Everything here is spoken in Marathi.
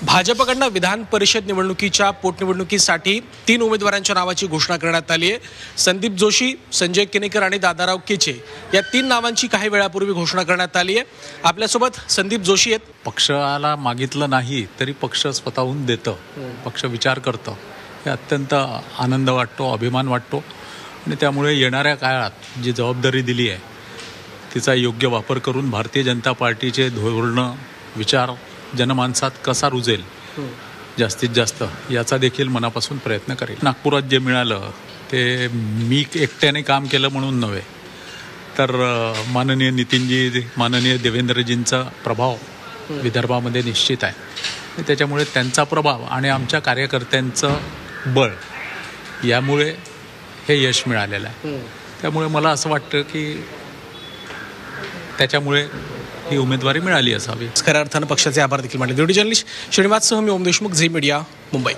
भाजपकडनं विधान परिषद निवडणुकीच्या पोटनिवडणुकीसाठी 3 उमेदवारांच्या नावाची घोषणा करण्यात आली आहे. संदीप जोशी, संजय केनेकर आणि दादाराव केचे या 3 नावांची काही वेळापूर्वी घोषणा करण्यात आली आहे. आपल्यासोबत संदीप जोशी आहेत. पक्षाला मागितलं नाही तरी पक्ष स्वतःहून देतं, पक्ष विचार करतं, हे अत्यंत आनंद वाटतो, अभिमान वाटतो. आणि त्यामुळे येणाऱ्या काळात जी जबाबदारी दिली आहे तिचा योग्य वापर करून भारतीय जनता पार्टीचे धोरणं, विचार जनमानसात कसा रुजेल जास्तीत जास्त याचा देखील मनापासून प्रयत्न करेल. नागपुरात जे मिळालं ते मी एकट्याने काम केलं म्हणून नव्हे, तर माननीय नितीनजी, माननीय देवेंद्रजींचा प्रभाव विदर्भामध्ये निश्चित आहे. त्याच्यामुळे त्यांचा प्रभाव आणि आमच्या कार्यकर्त्यांचं बळ यामुळे हे यश मिळालेलं आहे. त्यामुळे मला असं वाटतं की त्याच्यामुळे ही उमेदवारी मिळाली असावी. खऱ्या अर्थानं पक्षाचे आभार देखील मानले. ब्युटी जर्नलिस्ट श्रीनिवाससह मी ओम देशमुख, झी मीडिया, मुंबई.